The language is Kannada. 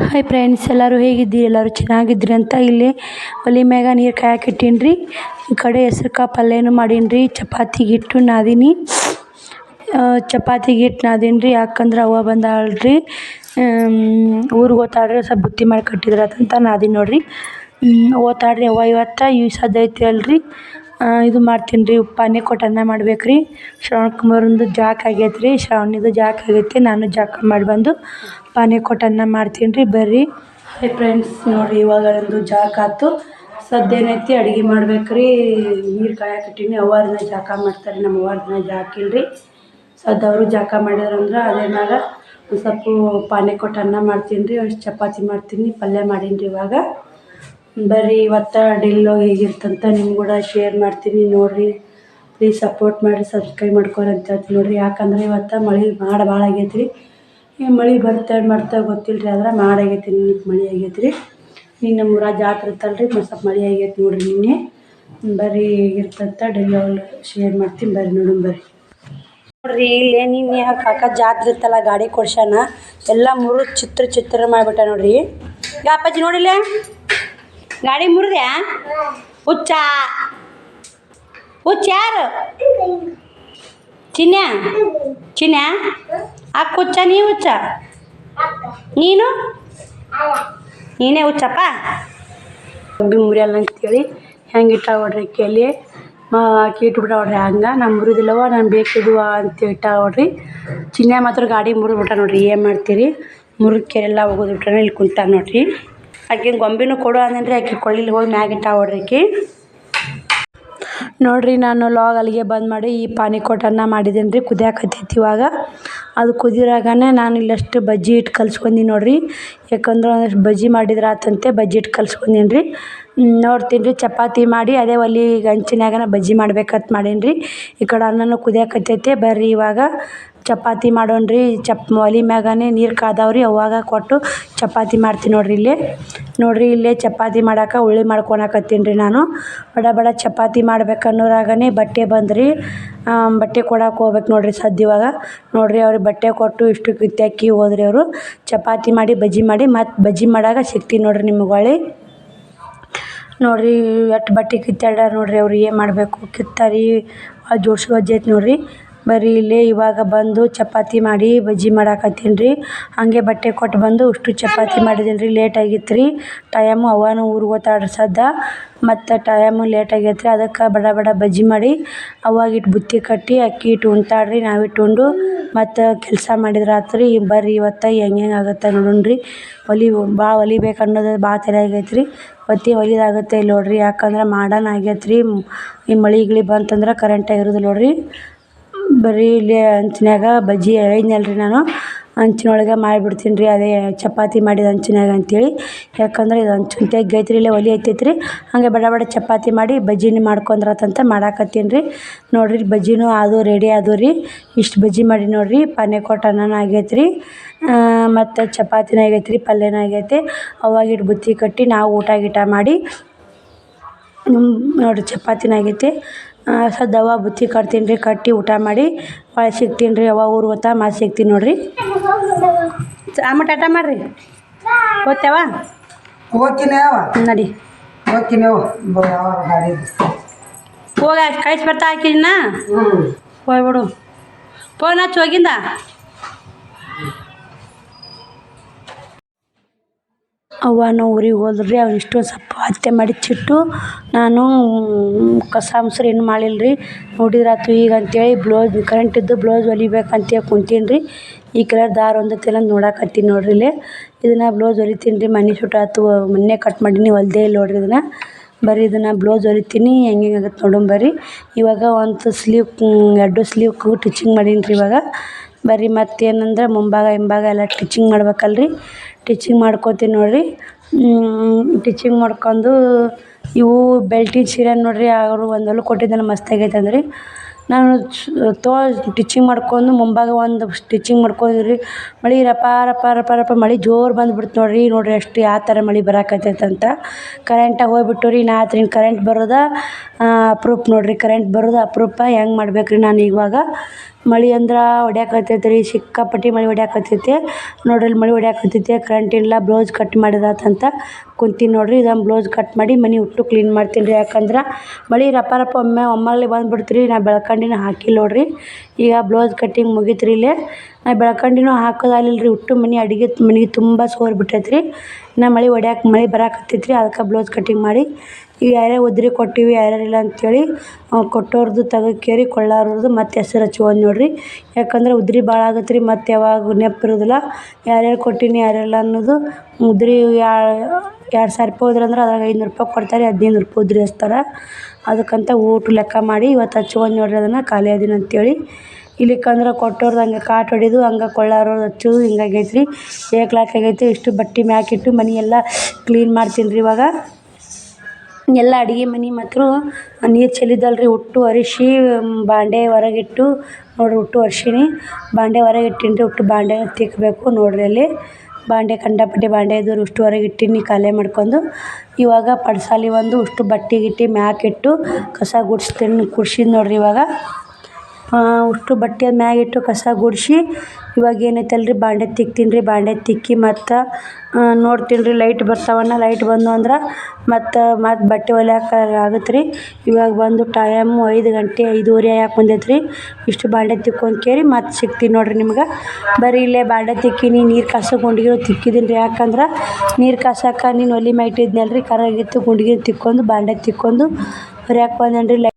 ಹಾಯ್ ಫ್ರೆಂಡ್ಸ್, ಎಲ್ಲರೂ ಹೇಗಿದ್ದೀರಿ? ಎಲ್ಲರೂ ಚೆನ್ನಾಗಿದ್ರಿ ಅಂತ ಇಲ್ಲಿ ಒಲೆ ಮ್ಯಾಗ ನೀರು ಕಾಯಕ್ಕೆ ಇಟ್ಟೀನಿ ರೀ. ಈ ಕಡೆ ಹೆಸ್ರು ಕಾಳು ಪಲ್ಯನೂ ಮಾಡೀನಿ ರೀ. ಚಪಾತಿಗೆ ಹಿಟ್ಟು ನಾದೀನಿ. ಚಪಾತಿಗೆ ಹಿಟ್ಟು ನಾದೀನಿ ರೀ. ಯಾಕಂದ್ರೆ ಅವ್ವ ಬಂದಾಳ್ರಿ, ಊರಿಗೆ ಹೋಗ್ತಾಳ್ರಿ. ಸ್ವಲ್ಪ ಬುತ್ತಿ ಮಾಡಿ ಕಟ್ಟಿದ್ರಾತಂತ ನಾದೀನಿ ನೋಡ್ರಿ. ಹೋಗ್ತಾಳ್ರಿ ಅವ್ವ ಇವತ್ತು. ಈ ಸದ್ಯ ಐತಿ ಅಲ್ರಿ, ಇದು ಮಾಡ್ತೀನಿ ರೀ. ಪಾನಿ ಕೊಟ್ಟು ಅನ್ನ ಮಾಡ್ಬೇಕು ರೀ. ಶ್ರವಣಕುಮಾರಂದು ಜಾಕ್ ಆಗೈತೆ ರೀ. ಶ್ರಾವಣಿದು ಜಾಕ್ ಆಗೈತಿ. ನಾನು ಜಾಕ ಮಾಡಿ ಬಂದು ಪಾನಿ ಕೊಟ್ಟು ಅನ್ನ ಮಾಡ್ತೀನಿ ರೀ. ಬರ್ರಿ. ಹಾಯ್ ಫ್ರೆಂಡ್ಸ್, ನೋಡಿರಿ ಇವಾಗ ಒಂದು ಜಾಕ್ ಆಯ್ತು. ಸದ್ಯ ಏನೈತಿ ಅಡುಗೆ ಮಾಡ್ಬೇಕು ರೀ. ನೀರು ಕಾಯಕ್ಕೆ ಇಟ್ಟೀನಿ. ಅವ್ವಾರನ್ನ ಜಾಕ ಮಾಡ್ತಾರೆ. ನಮ್ಮ ಅವ್ವಾರನ್ನ ಜಾಕ ಇಲ್ರಿ. ಸದ್ಯ ಅವರು ಜಾಕ ಮಾಡಿದ್ರಂದ್ರೆ ಅದೇ ಮ್ಯಾಗ ಒಂದು ಸ್ವಲ್ಪ ಪಾನಿ ಕೊಟ್ಟು ಅನ್ನ ಮಾಡ್ತೀನಿ ರೀ. ಅಷ್ಟು ಚಪಾತಿ ಮಾಡ್ತೀನಿ. ಪಲ್ಯ ಮಾಡೀನಿ ರೀ ಇವಾಗ. ಬರ್ರಿ, ಇವತ್ತು ಡೆಲ್ಲೋ ಹೇಗಿರ್ತಂತ ನಿಮ್ಗೆ ಕೂಡ ಶೇರ್ ಮಾಡ್ತೀನಿ ನೋಡಿರಿ. ಪ್ಲೀಸ್ ಸಪೋರ್ಟ್ ಮಾಡಿರಿ, ಸಬ್ಸ್ಕ್ರೈಬ್ ಮಾಡ್ಕೊರಿ ಅಂತ ಹೇಳ್ತೀನಿ ನೋಡಿರಿ. ಯಾಕಂದ್ರೆ ಇವತ್ತು ಮಾಡ ಭಾಳ ಆಗೈತೆ ರೀ. ಈ ಮಳೆ ಮಾಡ್ತಾ ಗೊತ್ತಿಲ್ಲ ರೀ. ಆದ್ರೆ ಮಾಡಾಗೈತಿ. ಮಳೆ ಆಗೈತೆ ರೀ. ನಿನ್ನೆ ನಮ್ಮೂರಾಗ ಜಾತ್ರೆ ಇತ್ತಲ್ಲ ರೀ, ಸ್ವಲ್ಪ ಮಳೆ ಆಗೈತೆ ನೋಡಿರಿ ನಿನ್ನೆ. ಬರ್ರಿ ಹೇಗಿರ್ತಂತ ಡೆಲ್ಲೋ ಶೇರ್ ಮಾಡ್ತೀನಿ. ಬರ್ರಿ ನೋಡೋಣ ಬರ್ರಿ. ನೋಡ್ರಿ ಇಲ್ಲೇ ನಿನ್ನೆ ಕಾಕ ಜಾತ್ರೆ ಇತ್ತಲ್ಲ, ಗಾಡಿ ಕೊಡ್ಸ್ಯಾನ. ಎಲ್ಲ ಮುರಿದು ಚಿತ್ರ ಮಾಡಿಬಿಟ್ಟ ನೋಡ್ರಿ. ಅಪ್ಪಾಜಿ ನೋಡಿಲ್ಲ, ಗಾಡಿ ಮುರಿದ್ಯಾ? ಹುಚ್ಚ ಯಾರು? ಚಿನ್ಯ ಅಕ್ಕ ಹುಚ್ಚ, ನೀ ಹುಚ್ಚ? ನೀನೇ ಹುಚ್ಚಪ್ಪ. ಕಬ್ಬಿ ಮುರಿಯಲ್ಲ ಅಂತೇಳಿ ಹೆಂಗೆ ಇಟ್ಟ ನೋಡ್ರಿ ಕೇಳಿ ಆಕಿ ಇಟ್ಬಿಟ್ಟ ನೋಡ್ರಿ. ಹಂಗೆ ನಾನು ಮುರಿದಿಲ್ಲವ, ನಾನು ಬೇಕಿದ್ವ ಅಂತ ಇಟ್ಟ ನೋಡ್ರಿ. ಚಿನ್ಯ ಮಾತ್ರ ಗಾಡಿ ಮುರಿದ್ಬಿಟ್ಟ ನೋಡ್ರಿ. ಏನು ಮಾಡ್ತೀರಿ? ಮುರಿದ ಕೆರೆಲ್ಲ ಹೋಗೋದ್ಬಿಟ್ರೆ ಇಲ್ಲಿ ಕುಂತ ನೋಡ್ರಿ. ಆಕಿನ ಗೊಂಬಿನೂ ಕೊಡು ಅಂದೇನ್ರಿ. ಆಕಿ ಕೊಳ್ಳಿಲಿ ಹೋಗಿ ಮ್ಯಾಗಿಟ್ಟ ನೋಡ್ರಿ ಆಕಿ. ನೋಡಿರಿ, ನಾನು ಲಾಗ್ ಅಲ್ಲಿಗೆ ಬಂದ್ ಮಾಡಿ ಈ ಪಾನಿ ಕೊಟ್ಟು ಅನ್ನ ಮಾಡಿದ್ದೀನಿ ರೀ. ಕುದಿಯಾಕತ್ತೈತಿ ಇವಾಗ. ಅದು ಕುದಿರಾಗನೇ ನಾನು ಇಲ್ಲಷ್ಟು ಬಜ್ಜಿ ಹಿಟ್ಟು ಕಲ್ಸ್ಕೊಂಡೀನಿ ನೋಡಿರಿ. ಯಾಕಂದ್ರೆ ಒಂದಷ್ಟು ಬಜ್ಜಿ ಮಾಡಿದ್ರೆ ಆತಂತೆ ಬಜ್ಜಿ ಹಿಟ್ಟು ಕಲ್ಸ್ಕೊಂಡೀನಿ ರೀ. ನೋಡ್ತೀನಿ ರೀ, ಚಪಾತಿ ಮಾಡಿ ಅದೇ ಒಲೆ ಹಂಚಿನಾಗನ ಬಜ್ಜಿ ಮಾಡ್ಬೇಕಂತ ಮಾಡೀನಿ ರೀ. ಈ ಕಡೆ ಅನ್ನನೂ ಕುದಿಯಾಕತ್ತೈತೆ. ಬರ್ರಿ ಇವಾಗ ಚಪಾತಿ ಮಾಡೋಣ ರೀ. ಒಲೆ ಮ್ಯಾಗನೇ ನೀರು ಕಾದಾವ್ರಿ. ಅವಾಗ ಕೊಟ್ಟು ಚಪಾತಿ ಮಾಡ್ತೀನಿ ನೋಡಿರಿ. ಇಲ್ಲೇ ಚಪಾತಿ ಮಾಡೋಕೆ ಉಳ್ಳಿ ಮಾಡ್ಕೊಳಕತ್ತೀನಿ ರೀ ನಾನು. ಬಡ ಚಪಾತಿ ಮಾಡ್ಬೇಕನ್ನೋರಾಗನೇ ಬಟ್ಟೆ ಬಂದ್ರಿ. ಬಟ್ಟೆ ಕೊಡಕ್ಕೆ ಹೋಗ್ಬೇಕು ನೋಡಿರಿ ಸದ್ಯ ಇವಾಗ. ನೋಡಿರಿ, ಅವ್ರಿಗೆ ಬಟ್ಟೆ ಕೊಟ್ಟು ಇಷ್ಟು ಕಿತ್ತಾಕಿ ಹೋದ್ರಿ ಅವರು. ಚಪಾತಿ ಮಾಡಿ ಬಜ್ಜಿ ಮಾಡಿ ಮತ್ತು ಬಜ್ಜಿ ಮಾಡಾಗ ಸಿಗ್ತೀನಿ ನೋಡಿರಿ ನಿಮಗೆ ಹೊಳ್ಳಿ. ನೋಡಿರಿ ಎಷ್ಟು ಬಟ್ಟೆ ಕಿತ್ತಾಡ್ಯಾರ ನೋಡಿರಿ. ಅವ್ರು ಏನು ಮಾಡಬೇಕು ಕಿತ್ತಾರಿ ಜೋಡ್ಸಿ ವಜ್ಜೈತೆ ನೋಡಿರಿ. ಬರ್ರಿ ಇಲ್ಲೇ ಇವಾಗ ಬಂದು ಚಪಾತಿ ಮಾಡಿ ಬಜ್ಜಿ ಮಾಡಾಕತ್ತೀನಿ ರೀ. ಹಾಗೆ ಬಟ್ಟೆ ಕೊಟ್ಟು ಬಂದು ಅಷ್ಟು ಚಪಾತಿ ಮಾಡಿದ್ದೀನಿ ರೀ. ಲೇಟ್ ಆಗಿತ್ತು ರೀ ಟೈಮು. ಅವ್ವನೂ ಊರಿಗೆ ಹೋಗ್ತಾಳ್ರಿ ಸದ್ಯ. ಮತ್ತು ಟೈಮು ಲೇಟ್ ಆಗೈತೆ ರೀ. ಅದಕ್ಕೆ ಬಡ ಬಜ್ಜಿ ಮಾಡಿ ಅವಾಗಿಟ್ಟು ಬುತ್ತಿ ಕಟ್ಟಿ ಅಕ್ಕಿ ಇಟ್ಟು ಉಣ್ತಾಳ್ರಿ. ನಾವಿಟ್ಟು ಉಂಡು ಮತ್ತು ಕೆಲಸ ಮಾಡಿದ್ರೆ ಆತು ರೀ. ಬರ್ರಿ ಇವತ್ತು ಹೆಂಗೆ ಆಗುತ್ತೆ ನೋಡೋಣ ರೀ. ಭಾಳ ಹೊಲಿಬೇಕು ಅನ್ನೋದು ಭಾಳ ತಲೆ ಆಗೈತೆ ರೀ. ಹೊಲಿದಾಗುತ್ತೆ ಇಲ್ಲಿ ನೋಡಿರಿ. ಯಾಕಂದ್ರೆ ಮಾಡಾನ ಆಗೈತೆ ರೀ. ಈ ಮಳೆ ಗಿಳಿ ಬಂತಂದ್ರೆ ಕರೆಂಟಾಗಿ ಇರೋದಿಲ್ಲ ನೋಡಿರಿ. ಬರ್ರಿ ಇಲ್ಲಿ ಹಂಚಿನಾಗ ಬಜ್ಜಿ ಹೇಳಿದ್ನಲ್ರಿ ನಾನು, ಹಂಚಿನೊಳಗೆ ಮಾಡಿಬಿಡ್ತೀನಿ ರೀ. ಅದೇ ಚಪಾತಿ ಮಾಡಿದ ಹಂಚಿನಾಗ ಅಂತೇಳಿ. ಯಾಕಂದ್ರೆ ಇದು ಹಂಚಿನ ತೆಗ್ಗೈತೆ ರೀ. ಇಲ್ಲೇ ಒಲೆ ಐತೈತೆ ರೀ. ಹಾಗೆ ಬಡ ಚಪಾತಿ ಮಾಡಿ ಬಜ್ಜಿನ ಮಾಡ್ಕೊಂಡ್ರಾತಂತ ಮಾಡಾಕತ್ತೀನಿ ರೀ. ನೋಡಿರಿ ಬಜ್ಜಿನೂ ಅದು ರೆಡಿ ಆದವು ರೀ. ಇಷ್ಟು ಬಜ್ಜಿ ಮಾಡಿ ನೋಡಿರಿ. ಪಾನಿ ಕೊಟ್ಟು ಅನ್ನನೂ ಆಗೈತೆ ರೀ. ಮತ್ತು ಚಪಾತಿನೂ ಆಗೈತೆ ರೀ. ಪಲ್ಯನೂ ಆಗೈತೆ. ಅವಾಗಿಟ್ಟು ಬುತ್ತಿ ಕಟ್ಟಿ ನಾವು ಊಟ ಮಾಡಿ ನೋಡಿರಿ ಚಪಾತಿನೂ ಆಗೈತೆ. ಸದ್ಯ ಅವ್ವ ಬುತ್ತಿ ಕಟ್ತೀನಿ ರೀ. ಕಟ್ಟಿ ಊಟ ಮಾಡಿ ಒಳಗೆ ಸಿಗ್ತೀನಿ ರೀ. ಅವ್ವ ಊರು ಹೊತ್ತ ಮತ್ತೆ ಸಿಗ್ತೀನಿ ನೋಡಿರಿ. ಅಮ್ಮ ಟಾಟ ಮಾಡಿರಿ. ಹೋಗ್ತೇವ? ಹೋಗ್ತೀನಿ ನಡಿ ಹೋಗ ಕಳಿಸಿ ಬರ್ತಾ ಹಾಕಿನ ಹೋಗ್ಬಿಡು. ಫೋನ್ ಹಚ್ಚಿ ಹೋಗಿಂದ. ಅವ್ವನೂ ಊರಿಗೆ ಹೋದ್ರಿ. ಅವ್ರು ಇಷ್ಟೊಂದು ಸ್ವಲ್ಪ ಹತ್ಯೆ ಮಾಡಿ ಚಿಟ್ಟು ನಾನು ಕಸ ಮೊಸರು ಏನು ಮಾಡಿಲ್ಲ ರೀ. ನೋಡಿದ್ರಾತು ಈಗ ಅಂತೇಳಿ ಕರೆಂಟ್ ಇದ್ದು ಬ್ಲೌಸ್ ಹೊಲಿಬೇಕಂತೇಳಿ ಕುಂತೀನಿ ರೀ. ಈ ಕಲರ್ ದಾರ ಒಂದೈತಿಲ್ಲ ನೋಡಾಕತ್ತೀನಿ ನೋಡ್ರಿ. ಇಲ್ಲಿ ಇದನ್ನು ಬ್ಲೌಸ್ ಹೊಲಿತೀನಿ ರೀ. ಮನೆ ಸುಟ್ಟಾತು, ಮೊನ್ನೆ ಕಟ್ ಮಾಡೀನಿ, ಹೊಲ್ದೇ ಇಲ್ಲ ನೋಡ್ರಿ ಇದನ್ನು. ಬರ್ರಿ ಇದನ್ನು ಬ್ಲೌಸ್ ಹೊಲಿತೀನಿ. ಹೆಂಗೆ ಆಗುತ್ತೆ ನೋಡೋಣ ಬರ್ರಿ. ಇವಾಗ ಒಂದು ಸ್ಲೀವ್ 2 ಸ್ಲೀವ್ಗೂ ಟಿಚಿಂಗ್ ಮಾಡೀನಿ ರೀ ಇವಾಗ. ಬರ್ರಿ ಮತ್ತೇನಂದ್ರೆ ಮುಂಭಾಗ ಹಿಂಭಾಗ ಎಲ್ಲ ಟಿಚಿಂಗ್ ಮಾಡ್ಬೇಕಲ್ರಿ. ಟಿಚಿಂಗ್ ಮಾಡ್ಕೊತೀನಿ ನೋಡಿರಿ. ಟಿಚಿಂಗ್ ಮಾಡ್ಕೊಂಡು ಇವು ಬೆಲ್ಟಿನ ಸೀರೆ ನೋಡಿರಿ. ಅವರು ಒಂದು ಹೊಲ್ಗೆ ಕೊಟ್ಟಿದ್ದಾನೆ, ಮಸ್ತಾಗೈತೆ ಅಂದ್ರಿ. ನಾನು ಟಿಚಿಂಗ್ ಮಾಡ್ಕೊಂಡು ಮುಂಭಾಗ ಒಂದು ಸ್ಟಿಚಿಂಗ್ ಮಾಡ್ಕೊಂಡಿರಿ. ಮಳೆ ರಪ ಮಳೆ ಜೋರು ಬಂದುಬಿಡ್ತು ನೋಡಿರಿ ಎಷ್ಟು ಯಾವ ಥರ ಮಳೆ ಬರಾಕತ್ತೈತೆ ಅಂತ. ಕರೆಂಟಾಗಿ ಹೋಗ್ಬಿಟ್ಟು ರೀ. ಕರೆಂಟ್ ಬರೋದು ಅಪ್ರೂಪ ನೋಡಿರಿ. ಕರೆಂಟ್ ಬರೋದು ಅಪರೂಪ. ಹೆಂಗೆ ಮಾಡ್ಬೇಕು ರೀ ನಾನು ಇವಾಗ ಮಳೆ ಅಂದ್ರೆ ಹೊಡ್ಯಾಕತ್ತೈತೆ ರೀ, ಸಿಕ್ಕಾಪಟ್ಟೆ ಮಳೆ ಹೊಡ್ಯಾಕತ್ತೈತೆ ನೋಡ್ರಿ. ಮಳೆ ಹೊಡ್ಯಾಕತ್ತೈತೆ, ಕರೆಂಟ್ ಇಲ್ಲ. ಬ್ಲೌಸ್ ಕಟ್ ಮಾಡಿದಾತಂತ ಕುಂತೀನಿ ನೋಡ್ರಿ. ಇದೊಂದು ಬ್ಲೌಸ್ ಕಟ್ ಮಾಡಿ ಮನೆ ಒಟ್ಟು ಕ್ಲೀನ್ ಮಾಡ್ತೀನಿ ರೀ. ಯಾಕಂದ್ರೆ ಮಳೆ ರಪ್ಪ ಒಮ್ಮೆಲೆ ಬಂದುಬಿಡ್ತು ರೀ. ನಾ ಬೆಳ್ಕಂಡಿನ ಹಾಕಿಲ್ಲ ನೋಡ್ರಿ. ಈಗ ಬ್ಲೌಸ್ ಕಟ್ಟಿಂಗ್ ಮುಗೀತು ರೀ. ಇಲ್ಲೇ ನಾ ಬೆಳ್ಕಂಡಿನೂ ಹಾಕೋದಾಗಲಿಲ್ಲ ರೀ. ಒಟ್ಟು ಮನೆಗೆ ತುಂಬ ಸೋರ್ ಬಿಟ್ಟೈತೆ ರೀ. ನಾ ಮಳೆ ಬರಾಕತ್ತೈತೆ ರೀ. ಅದಕ್ಕೆ ಬ್ಲೌಸ್ ಕಟ್ಟಿಂಗ್ ಮಾಡಿ ಈಗ ಯಾರ್ಯಾರು ಉದ್ರಿ ಕೊಟ್ಟಿವಿ ಯಾರ್ಯಾರಿಲ್ಲ ಅಂಥೇಳಿ ಕೊಟ್ಟೋರ್ದು ತೆಗೆಕೇರಿ ಕೊಳ್ಳೋರದು ಮತ್ತು ಹೆಸರು ಹಚ್ಕೊಂಡ್ ನೋಡ್ರಿ. ಯಾಕಂದ್ರೆ ಉದ್ರಿ ಭಾಳ ಆಗತ್ತೆ ರೀ. ಮತ್ತು ಯಾವಾಗ ನೆನಪಿರೋದಿಲ್ಲ ಯಾರ್ಯಾರು ಕೊಟ್ಟೀನಿ ಯಾರ್ಯಾರಿಲ್ಲ ಅನ್ನೋದು. ಉದ್ರಿ 2,000 ರೂಪಾಯಿ ಹೋದ್ರಂದ್ರೆ ಅದ್ರಾಗ 500 ರೂಪಾಯಿ ಕೊಡ್ತಾರೆ, 15 ರೂಪಾಯಿ ಉದ್ರಿ ಹಚ್ತಾರೆ. ಅದಕ್ಕಂತ ಊಟ ಲೆಕ್ಕ ಮಾಡಿ ಇವತ್ತು ಹಚ್ಕೊಂಡ್ ನೋಡ್ರಿ. ಅದನ್ನು ಖಾಲಿ ಅದೀನಿ ಅಂಥೇಳಿ ಇಲ್ಲಿಕ್ಕಂದ್ರೆ ಕೊಟ್ಟೋರ್ದು ಹಂಗೆ ಕಾಟ್ ಹೊಡಿಯೋದು, ಹಂಗೆ ಕೊಳ್ಳೋರದು ಹಚ್ಚೋದು ಹಿಂಗಾಗೈತೆ ರೀ. ಆಗೈತೆ. ಇಷ್ಟು ಬಟ್ಟೆ ಮ್ಯಾಕಿಟ್ಟು ಮನೆ ಎಲ್ಲ ಕ್ಲೀನ್ ಮಾಡ್ತೀನಿ ರೀ. ಇವಾಗ ಎಲ್ಲ ಅಡುಗೆ ಮನೆ ಮಾತ್ರ ನೀರು ಚೆಲ್ಲಿದ್ದಲ್ಲ ರೀ. ಒಟ್ಟು ಒರೆಸಿ ಬಾಂಡೆ ಹೊರಗಿಟ್ಟು ನೋಡ್ರಿ. ಒಟ್ಟು ಒರೆಸೀನಿ, ಬಾಂಡೆ ಹೊರಗಿಟ್ಟೀನಿ ರೀ. ಒಟ್ಟು ಬಾಂಡೆ ತಿಕ್ಕಬೇಕು ನೋಡ್ರಿ. ಅಲ್ಲಿ ಕಂಡಪಟ್ಟೆ ಬಾಂಡೆ ಇದ್ದವ್ರು ಇಷ್ಟು ಹೊರಗಿಟ್ಟೀನಿ ಖಾಲಿ ಮಾಡ್ಕೊಂಡು. ಇವಾಗ ಪಡ್ಸಾಲಿ ಒಂದು ಅಷ್ಟು ಬಟ್ಟೆ ಗಿಟ್ಟಿ ಮ್ಯಾಕಿಟ್ಟು ಕಸ ಗುಡ್ಸಿದ್ ನೋಡ್ರಿ. ಇವಾಗ ಅಷ್ಟು ಬಟ್ಟೆ ಮ್ಯಾಗಿಟ್ಟು ಕಸ ಗುಡಿಸಿ ಇವಾಗ ಏನೈತಲ್ಲ ರೀ ಬಾಂಡೆ ತಿಕ್ತೀನಿ ರೀ. ಬಾಂಡೆ ತಿಕ್ಕಿ ಮತ್ತು ನೋಡ್ತೀನಿ ರೀ ಲೈಟ್ ಬರ್ತಾವನ್ನ. ಲೈಟ್ ಬಂದು ಅಂದ್ರೆ ಮತ್ತು ಬಟ್ಟೆ ಹೊಲಿಯಾಕೆ ಆಗತ್ತೆ ರೀ. ಇವಾಗ ಬಂದು ಟೈಮು 5 ಗಂಟೆ 5:30 ಆಗಕ್ಕೆ ಬಂದೈತೆ ರೀ. ಇಷ್ಟು ಬಾಂಡೆ ತಿಕ್ಕೊಂಡ್ ಕೇರಿ ಮತ್ತು ಸಿಗ್ತೀನಿ ನೋಡ್ರಿ ನಿಮ್ಗೆ. ಬರೀ ಇಲ್ಲೇ ಬಾಂಡೆ ತಿಕ್ಕೀನಿ, ನೀರು ಕಾಸೋ ಗುಂಡಿಗೆ ತಿಕ್ಕಿದ್ದೀನಿ ರೀ. ಯಾಕಂದ್ರೆ ನೀರು ಕಾಸಕ್ಕೆ ನೀನು ಒಲೆ ಮ್ಯಾಗ ಇಟ್ಟಿದ್ನಲ್ಲ ರೀ, ಕರಗಿತ್ತು. ಗುಂಡಿಗೆ ತಿಕ್ಕೊಂಡು ಬಾಂಡೆ ತಿಕ್ಕೊಂಡು ಹೊರ್ಯಾಕೆ ಬಂದೇನಿ ರೀ.